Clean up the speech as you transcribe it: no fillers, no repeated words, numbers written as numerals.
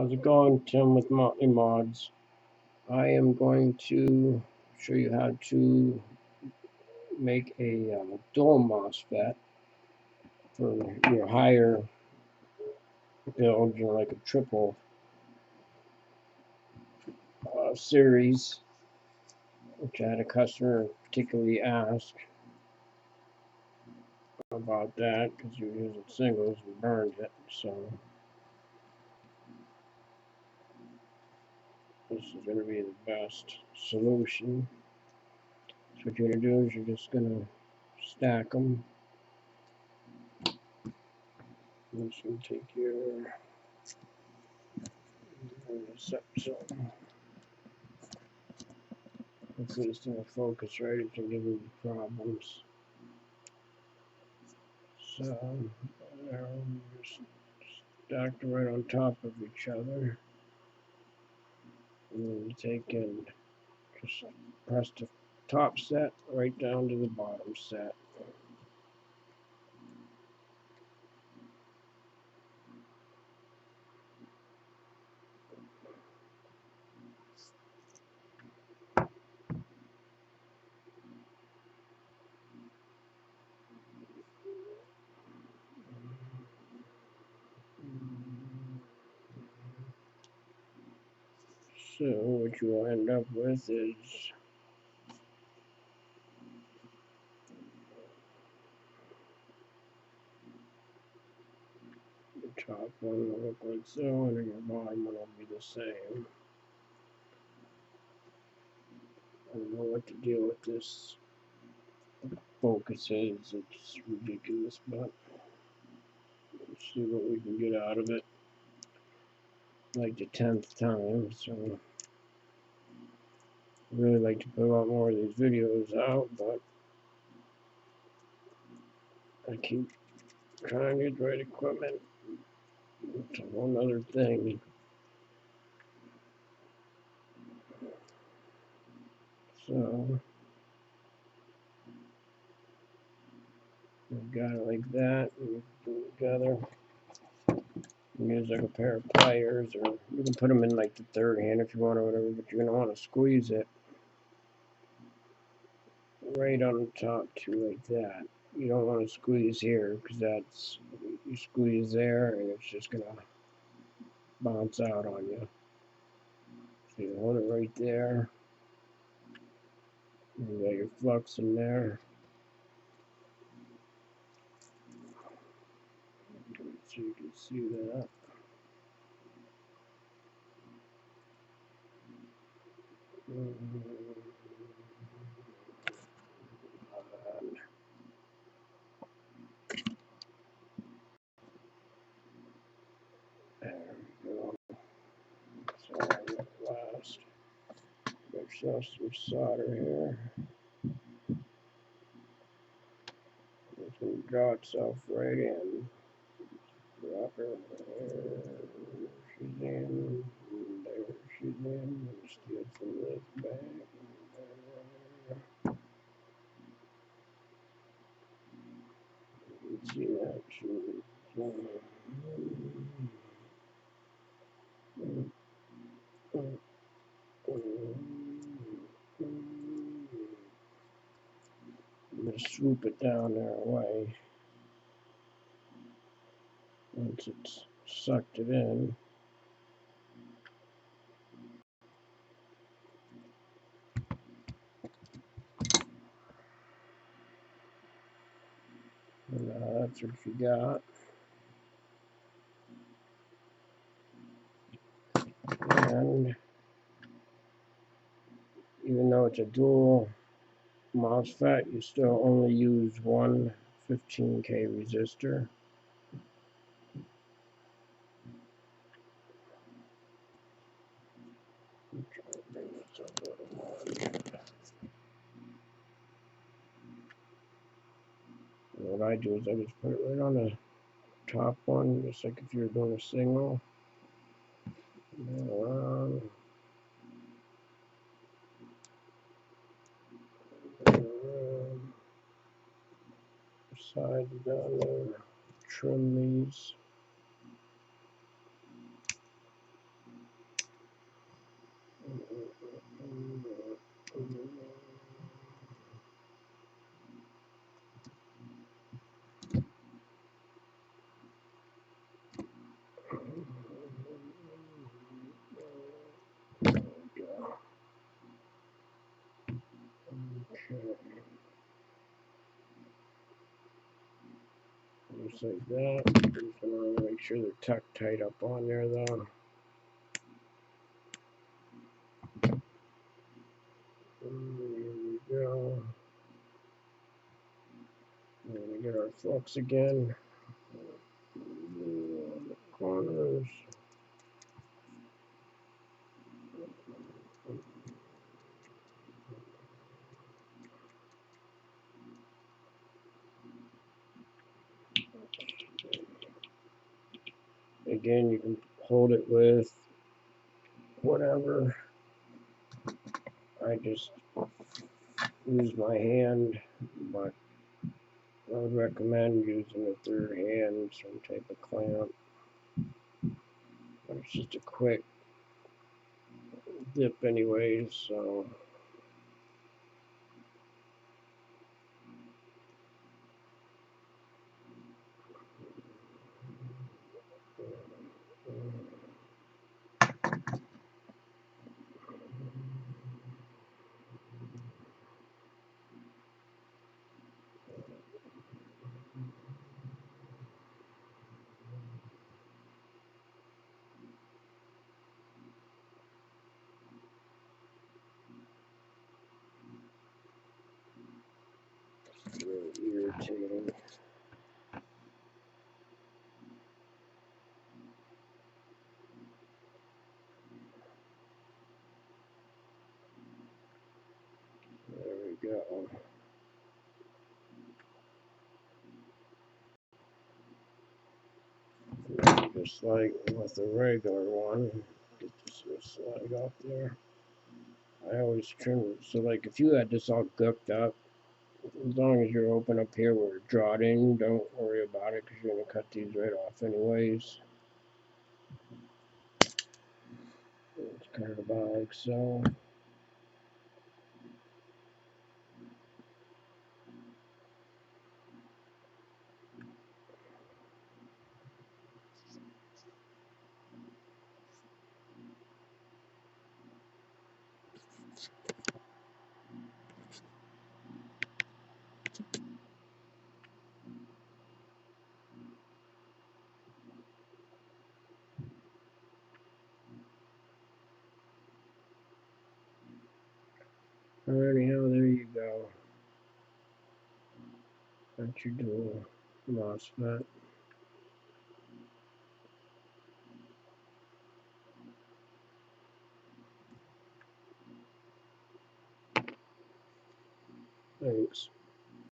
How's it going, Tim with Motley Mods? I am going to show you how to make a dual MOSFET for your higher build, like a triple series, which I had a customer particularly ask about that because you were using singles and burned it. So this is going to be the best solution. So what you're going to do is you're just going to stack them. I'm just going to take your hopefully it's going to focus right. It can give you problems. So they're just stacked right on top of each other. And then you take and just press the top set right down to the bottom set. So what you will end up with is the top one will look like so, and then your bottom one will be the same. I don't know what to deal with this focus is. It's ridiculous, but let's see what we can get out of it. Like the 10th time, so I really like to put a lot more of these videos out, but I keep trying to get the right equipment. It's a whole other thing. So we've got it like that, and we put it together. Use like a pair of pliers, or you can put them in like the third hand if you want or whatever, but you're going to want to squeeze it right on the top too, like that. You don't want to squeeze here because that's, you squeeze there and it's just going to bounce out on you. So you hold it right there. You got your flux in there. So you can see that. There we go. So last, make sure some solder here. It's going to draw itself right in. Drop her there. She's in. There she's in. Steal some of this back. There. You can see that she's I'm going to swoop it down there away. Once it's sucked it in. And that's what you got. And even though it's a dual MOSFET, you still only use one 15K resistor. What I do is I just put it right on the top one, just like if you're doing a single. Around. Sides down there. Trim these. just like that. Just want to make sure they're tucked tight up on there though. Here we go. And we get our flux again. The corners. Again, you can hold it with whatever. I just use my hand, but I would recommend using a third hand, some type of clamp. But it's just a quick dip anyways, so it's really irritating. There we go. Just like with the regular one, get this little slide off there. I always trim it. So like if you had this all gooked up, as long as you're open up here where it's drawed in, don't worry about it because you're going to cut these right off anyways. It's kind of about like so. Anyhow, there you go. That's your dual MOSFET. Thanks.